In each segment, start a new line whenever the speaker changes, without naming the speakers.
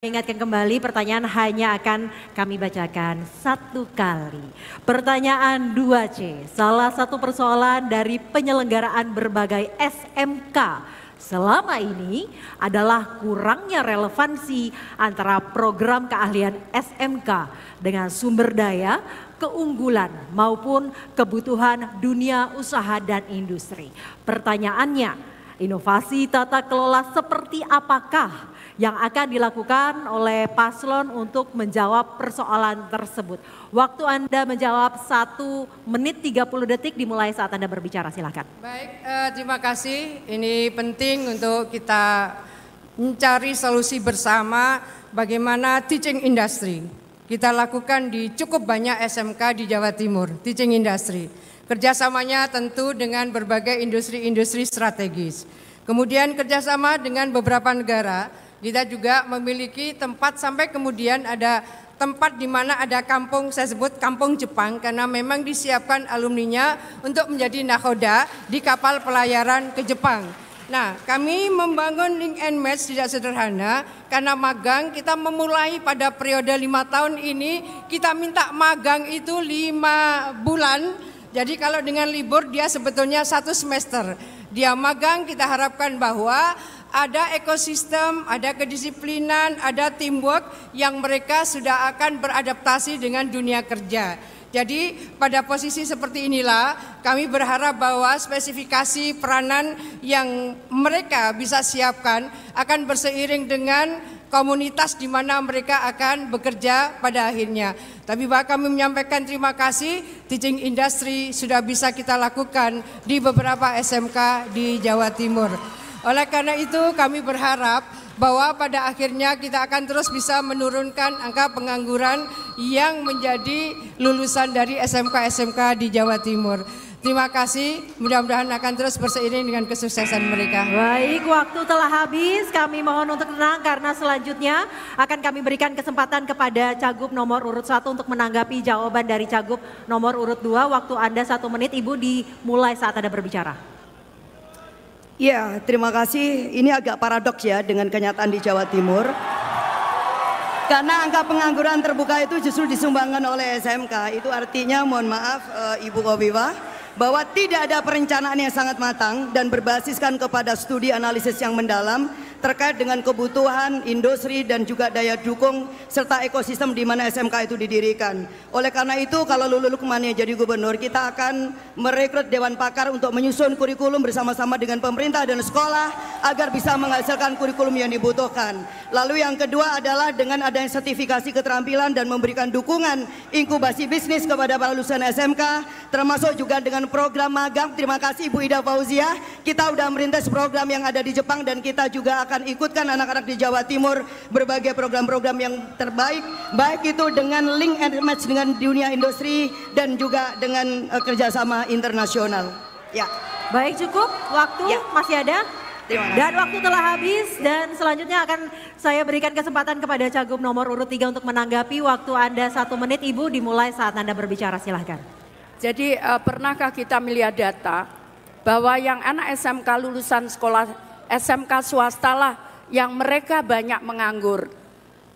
Ingatkan kembali pertanyaan hanya akan kami bacakan satu kali. Pertanyaan 2C, salah satu persoalan dari penyelenggaraan berbagai SMK selama ini adalah kurangnya relevansi antara program keahlian SMK dengan sumber daya, keunggulan maupun kebutuhan dunia usaha dan industri. Pertanyaannya, inovasi tata kelola seperti apakah yang akan dilakukan oleh paslon untuk menjawab persoalan tersebut? Waktu Anda menjawab 1 menit 30 detik dimulai saat Anda berbicara, silakan.
Baik, terima kasih. Ini penting untuk kita mencari solusi bersama bagaimana teaching industry. Kita lakukan di cukup banyak SMK di Jawa Timur, teaching industry. Kerjasamanya tentu dengan berbagai industri-industri strategis. Kemudian kerjasama dengan beberapa negara. Kita juga memiliki tempat sampai kemudian ada tempat di mana ada kampung, saya sebut kampung Jepang, karena memang disiapkan alumninya untuk menjadi nakhoda di kapal pelayaran ke Jepang. Nah, kami membangun link and match tidak sederhana karena magang kita memulai pada periode 5 tahun ini, kita minta magang itu 5 bulan. Jadi kalau dengan libur dia sebetulnya 1 semester. Dia magang, kita harapkan bahwa ada ekosistem, ada kedisiplinan, ada teamwork yang mereka sudah akan beradaptasi dengan dunia kerja. Jadi pada posisi seperti inilah kami berharap bahwa spesifikasi peranan yang mereka bisa siapkan akan berseiring dengan komunitas di mana mereka akan bekerja pada akhirnya. Tapi bahwa kami menyampaikan terima kasih, teaching industry sudah bisa kita lakukan di beberapa SMK di Jawa Timur. Oleh karena itu kami berharap bahwa pada akhirnya kita akan terus bisa menurunkan angka pengangguran yang menjadi lulusan dari SMK-SMK di Jawa Timur. Terima kasih, mudah-mudahan akan terus berseiring dengan kesuksesan mereka.
Baik, waktu telah habis, kami mohon untuk tenang karena selanjutnya akan kami berikan kesempatan kepada Cagup nomor urut 1 untuk menanggapi jawaban dari Cagup nomor urut 2. Waktu Anda 1 menit, Ibu dimulai saat Anda berbicara.
Ya, terima kasih. Ini agak paradoks ya dengan kenyataan di Jawa Timur. Karena angka pengangguran terbuka itu justru disumbangkan oleh SMK. Itu artinya, mohon maaf Ibu Khofifah, bahwa tidak ada perencanaan yang sangat matang dan berbasiskan kepada studi analisis yang mendalam terkait dengan kebutuhan industri dan juga daya dukung serta ekosistem di mana SMK itu didirikan. Oleh karena itu kalau Lulu Lukman yang jadi gubernur, kita akan merekrut dewan pakar untuk menyusun kurikulum bersama-sama dengan pemerintah dan sekolah agar bisa menghasilkan kurikulum yang dibutuhkan. Lalu yang kedua adalah dengan adanya sertifikasi keterampilan dan memberikan dukungan inkubasi bisnis kepada para lulusan SMK, termasuk juga dengan program magang. Terima kasih Ibu Ida Fauziah, kita sudah merintis program yang ada di Jepang dan kita juga akan ikutkan anak-anak di Jawa Timur berbagai program-program yang terbaik, baik itu dengan link and match dengan dunia industri dan juga dengan kerjasama internasional. Ya.
Baik, cukup waktu masih ada. Dan waktu telah habis dan selanjutnya akan saya berikan kesempatan kepada Cagup nomor urut 3 untuk menanggapi. Waktu Anda 1 menit, Ibu dimulai saat Anda berbicara, silahkan.
Jadi pernahkah kita melihat data bahwa yang anak SMK lulusan sekolah SMK swasta lah yang mereka banyak menganggur.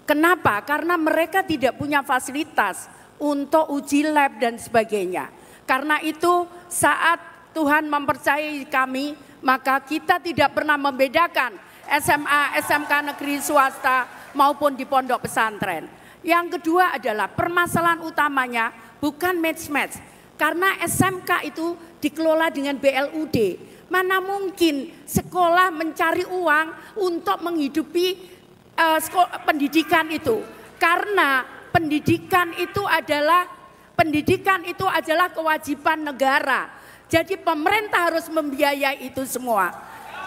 Kenapa? Karena mereka tidak punya fasilitas untuk uji lab dan sebagainya. Karena itu saat Tuhan mempercayai kami, maka kita tidak pernah membedakan SMA, SMK negeri swasta maupun di pondok pesantren. Yang kedua adalah permasalahan utamanya bukan match-match. Karena SMK itu dikelola dengan BLUD. Mana mungkin sekolah mencari uang untuk menghidupi pendidikan itu. Karena pendidikan itu adalah kewajiban negara. Jadi pemerintah harus membiayai itu semua.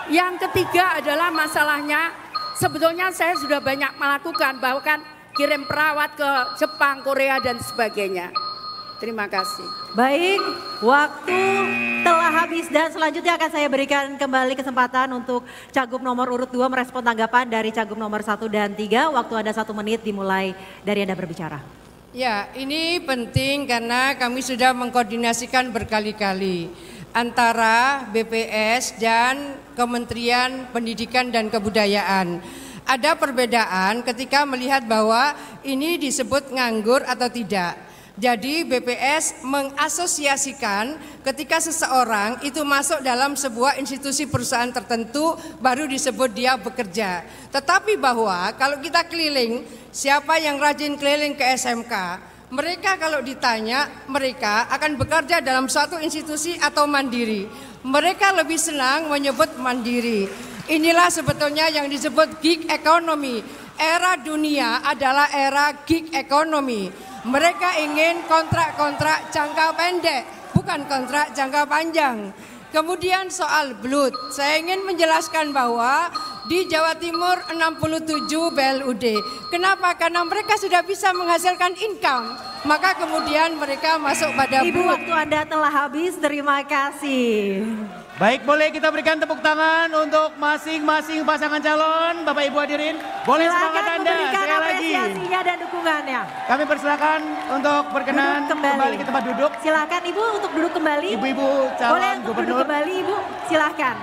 Yang ketiga adalah masalahnya, sebetulnya saya sudah banyak melakukan, bahkan kirim perawat ke Jepang, Korea dan sebagainya. Terima kasih.
Baik, waktu telah habis dan selanjutnya akan saya berikan kembali kesempatan untuk Cagup nomor urut 2 merespon tanggapan dari Cagup nomor 1 dan 3. Waktu Anda 1 menit dimulai dari Anda berbicara.
Ya, ini penting karena kami sudah mengkoordinasikan berkali-kali antara BPS dan Kementerian Pendidikan dan Kebudayaan. ada perbedaan ketika melihat bahwa ini disebut nganggur atau tidak. Jadi BPS mengasosiasikan ketika seseorang itu masuk dalam sebuah institusi perusahaan tertentu baru disebut dia bekerja. Tetapi bahwa kalau kita keliling, siapa yang rajin keliling ke SMK, mereka kalau ditanya mereka akan bekerja dalam suatu institusi atau mandiri. Mereka lebih senang menyebut mandiri. Inilah sebetulnya yang disebut gig economy. Era dunia adalah era gig economy. Mereka ingin kontrak-kontrak jangka pendek, bukan kontrak jangka panjang. Kemudian soal BLUT, saya ingin menjelaskan bahwa di Jawa Timur 67 BLUD. Kenapa? Karena mereka sudah bisa menghasilkan income, maka kemudian mereka masuk pada BLUT.
Ibu, waktu Anda telah habis, terima kasih.
Baik, boleh kita berikan tepuk tangan untuk masing-masing pasangan calon. Bapak Ibu hadirin, boleh semangat Anda sekali lagi.
Apresiasinya dan dukungannya.
Kami persilakan untuk berkenan kembali ke tempat duduk.
Silakan Ibu untuk duduk kembali.
Ibu-ibu calon
boleh untuk
gubernur.
duduk kembali Ibu, silakan.